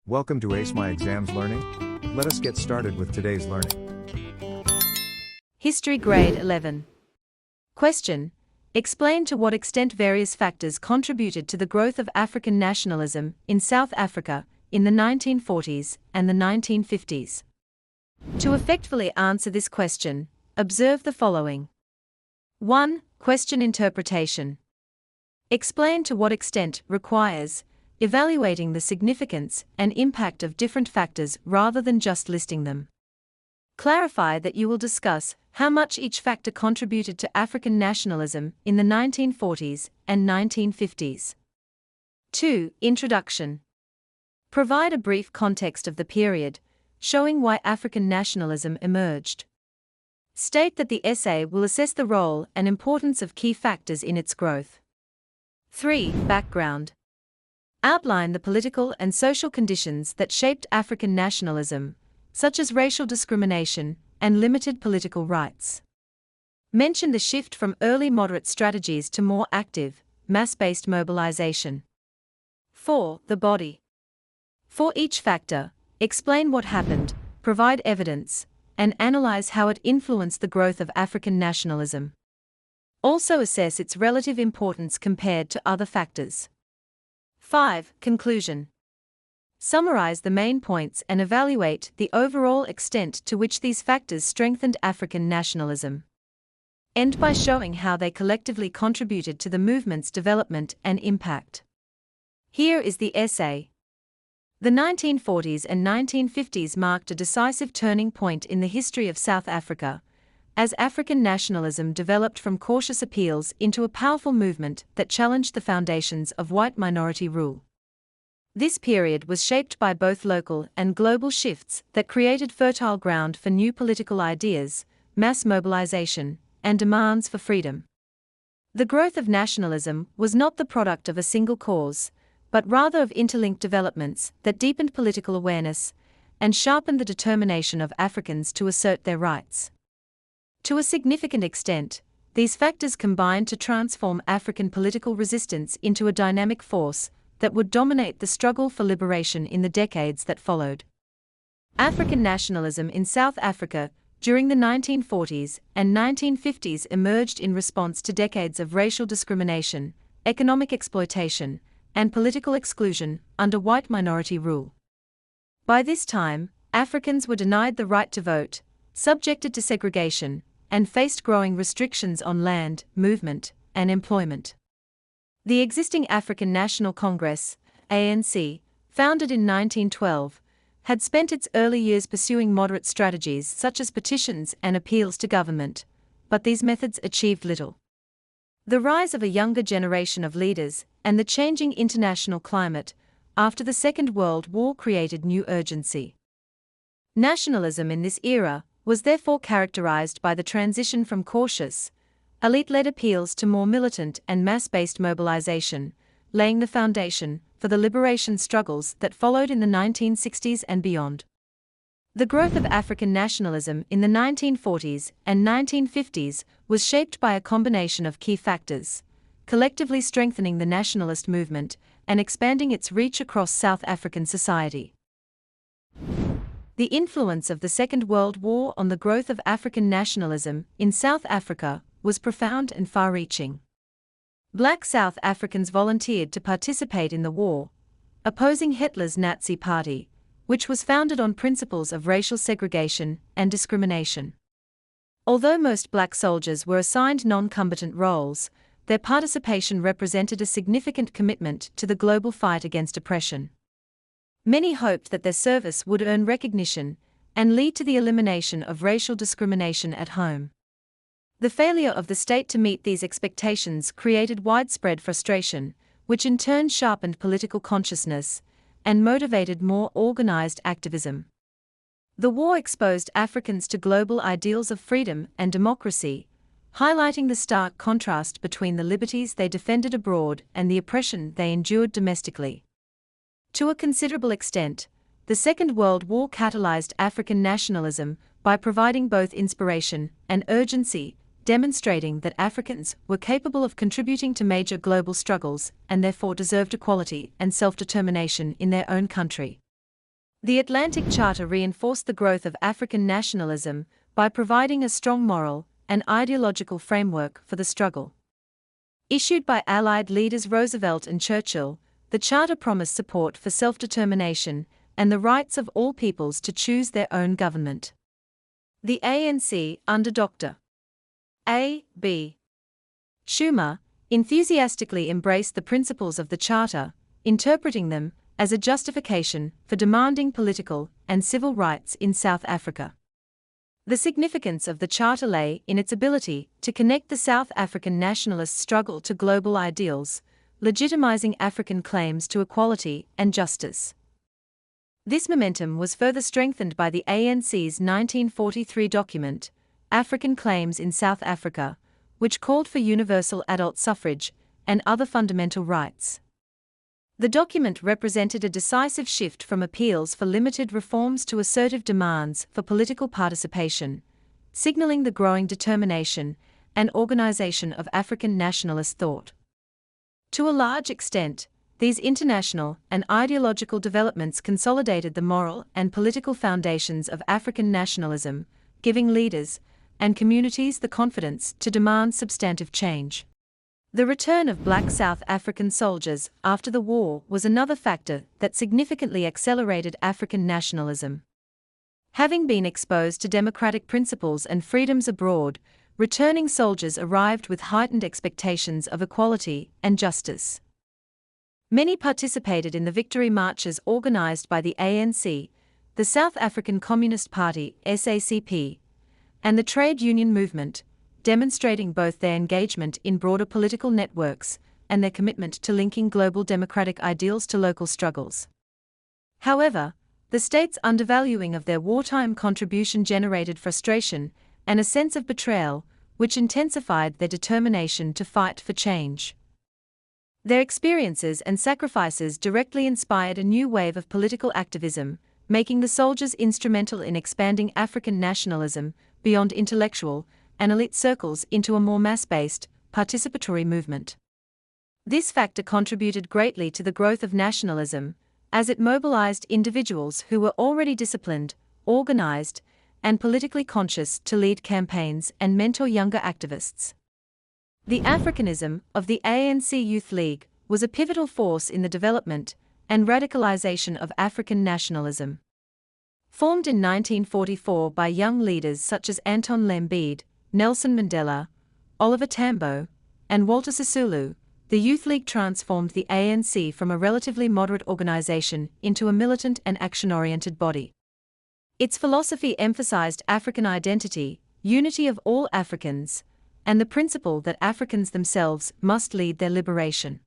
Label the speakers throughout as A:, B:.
A: Welcome to Ace My Exams Learning. Let us get started with today's learning.
B: History Grade 11. Question. Explain to what extent various factors contributed to the growth of African nationalism in South Africa in the 1940s and the 1950s. To effectively answer this question, observe the following. 1. Question interpretation. Explain to what extent requires evaluating the significance and impact of different factors rather than just listing them. Clarify that you will discuss how much each factor contributed to African nationalism in the 1940s and 1950s. 2. Introduction. Provide a brief context of the period, showing why African nationalism emerged. State that the essay will assess the role and importance of key factors in its growth. 3. Background. Outline the political and social conditions that shaped African nationalism, such as racial discrimination and limited political rights. Mention the shift from early moderate strategies to more active, mass-based mobilization. 4. The body. For each factor, explain what happened, provide evidence, and analyze how it influenced the growth of African nationalism. Also assess its relative importance compared to other factors. 5. Conclusion. Summarize the main points and evaluate the overall extent to which these factors strengthened African nationalism. End by showing how they collectively contributed to the movement's development and impact. Here is the essay. The 1940s and 1950s marked a decisive turning point in the history of South Africa, as African nationalism developed from cautious appeals into a powerful movement that challenged the foundations of white minority rule. This period was shaped by both local and global shifts that created fertile ground for new political ideas, mass mobilization, and demands for freedom. The growth of nationalism was not the product of a single cause, but rather of interlinked developments that deepened political awareness and sharpened the determination of Africans to assert their rights. To a significant extent, these factors combined to transform African political resistance into a dynamic force that would dominate the struggle for liberation in the decades that followed. African nationalism in South Africa during the 1940s and 1950s emerged in response to decades of racial discrimination, economic exploitation, and political exclusion under white minority rule. By this time, Africans were denied the right to vote, subjected to segregation, and faced growing restrictions on land, movement, and employment. The existing African National Congress, ANC, founded in 1912, had spent its early years pursuing moderate strategies such as petitions and appeals to government, but these methods achieved little. The rise of a younger generation of leaders and the changing international climate after the Second World War created new urgency. Nationalism in this era was therefore characterized by the transition from cautious, elite-led appeals to more militant and mass-based mobilization, laying the foundation for the liberation struggles that followed in the 1960s and beyond. The growth of African nationalism in the 1940s and 1950s was shaped by a combination of key factors, collectively strengthening the nationalist movement and expanding its reach across South African society. The influence of the Second World War on the growth of African nationalism in South Africa was profound and far-reaching. Black South Africans volunteered to participate in the war, opposing Hitler's Nazi Party, which was founded on principles of racial segregation and discrimination. Although most black soldiers were assigned non-combatant roles, their participation represented a significant commitment to the global fight against oppression. Many hoped that their service would earn recognition and lead to the elimination of racial discrimination at home. The failure of the state to meet these expectations created widespread frustration, which in turn sharpened political consciousness and motivated more organized activism. The war exposed Africans to global ideals of freedom and democracy, highlighting the stark contrast between the liberties they defended abroad and the oppression they endured domestically. To a considerable extent, the Second World War catalyzed African nationalism by providing both inspiration and urgency, demonstrating that Africans were capable of contributing to major global struggles and therefore deserved equality and self-determination in their own country. The Atlantic Charter reinforced the growth of African nationalism by providing a strong moral and ideological framework for the struggle. Issued by Allied leaders Roosevelt and Churchill, the Charter promised support for self-determination and the rights of all peoples to choose their own government. The ANC, under Dr. A. B. Schumer, enthusiastically embraced the principles of the Charter, interpreting them as a justification for demanding political and civil rights in South Africa. The significance of the Charter lay in its ability to connect the South African nationalist struggle to global ideals, legitimizing African claims to equality and justice. This momentum was further strengthened by the ANC's 1943 document, African Claims in South Africa, which called for universal adult suffrage and other fundamental rights. The document represented a decisive shift from appeals for limited reforms to assertive demands for political participation, signaling the growing determination and organization of African nationalist thought. To a large extent, these international and ideological developments consolidated the moral and political foundations of African nationalism, giving leaders and communities the confidence to demand substantive change. The return of black South African soldiers after the war was another factor that significantly accelerated African nationalism. Having been exposed to democratic principles and freedoms abroad, returning soldiers arrived with heightened expectations of equality and justice. Many participated in the victory marches organized by the ANC, the South African Communist Party (SACP), and the trade union movement, demonstrating both their engagement in broader political networks and their commitment to linking global democratic ideals to local struggles. However, the state's undervaluing of their wartime contribution generated frustration and a sense of betrayal, which intensified their determination to fight for change. Their experiences and sacrifices directly inspired a new wave of political activism, making the soldiers instrumental in expanding African nationalism beyond intellectual and elite circles into a more mass-based, participatory movement. This factor contributed greatly to the growth of nationalism, as it mobilized individuals who were already disciplined, organized, and politically conscious to lead campaigns and mentor younger activists. The Africanism of the ANC Youth League was a pivotal force in the development and radicalization of African nationalism. Formed in 1944 by young leaders such as Anton Lembede, Nelson Mandela, Oliver Tambo, and Walter Sisulu, the Youth League transformed the ANC from a relatively moderate organization into a militant and action-oriented body. Its philosophy emphasized African identity, unity of all Africans, and the principle that Africans themselves must lead their liberation.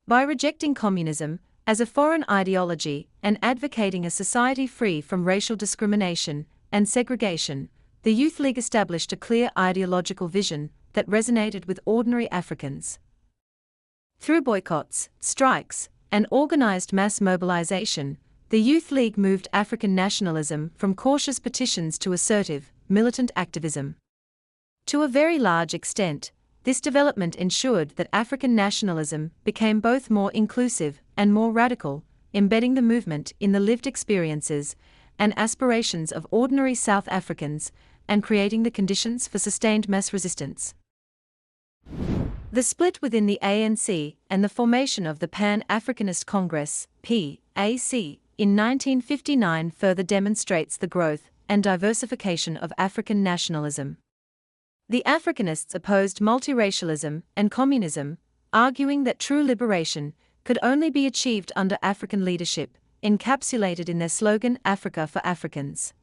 B: By rejecting communism as a foreign ideology and advocating a society free from racial discrimination and segregation, the Youth League established a clear ideological vision that resonated with ordinary Africans. Through boycotts, strikes, and organized mass mobilization, the Youth League moved African nationalism from cautious petitions to assertive, militant activism. To a very large extent, this development ensured that African nationalism became both more inclusive and more radical, embedding the movement in the lived experiences and aspirations of ordinary South Africans and creating the conditions for sustained mass resistance. The split within the ANC and the formation of the Pan-Africanist Congress, PAC, in 1959 further demonstrates the growth and diversification of African nationalism. The Africanists opposed multiracialism and communism, arguing that true liberation could only be achieved under African leadership, encapsulated in their slogan Africa for Africans.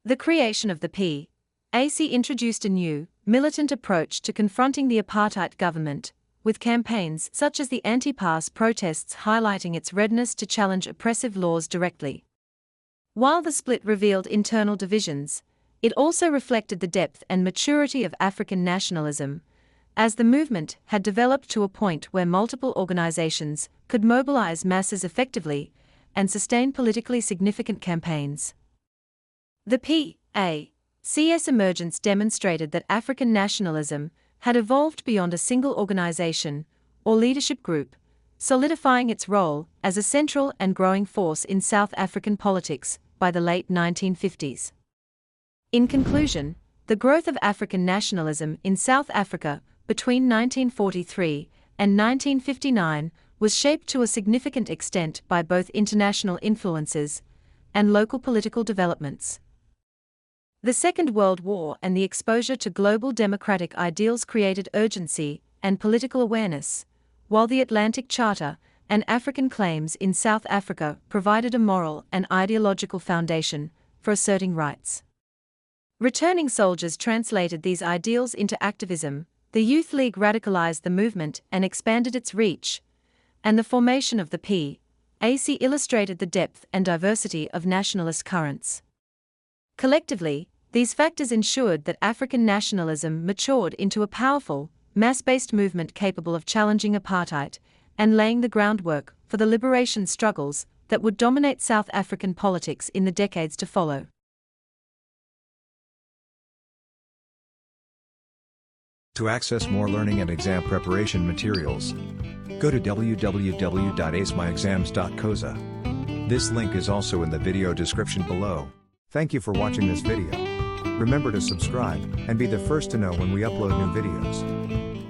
B: The creation of the PAC introduced a new, militant approach to confronting the apartheid government, with campaigns such as the anti-pass protests highlighting its readiness to challenge oppressive laws directly. While the split revealed internal divisions, it also reflected the depth and maturity of African nationalism, as the movement had developed to a point where multiple organizations could mobilize masses effectively and sustain politically significant campaigns. The PAC's emergence demonstrated that African nationalism had evolved beyond a single organization or leadership group, solidifying its role as a central and growing force in South African politics by the late 1950s. In conclusion, the growth of African nationalism in South Africa between 1943 and 1959 was shaped to a significant extent by both international influences and local political developments. The Second World War and the exposure to global democratic ideals created urgency and political awareness, while the Atlantic Charter and African claims in South Africa provided a moral and ideological foundation for asserting rights. Returning soldiers translated these ideals into activism, the Youth League radicalized the movement and expanded its reach, and the formation of the PAC illustrated the depth and diversity of nationalist currents. Collectively, these factors ensured that African nationalism matured into a powerful, mass-based movement capable of challenging apartheid and laying the groundwork for the liberation struggles that would dominate South African politics in the decades to follow.
A: To access more learning and exam preparation materials, go to www.acemyexams.coza. This link is also in the video description below. Thank you for watching this video. Remember to subscribe and be the first to know when we upload new videos.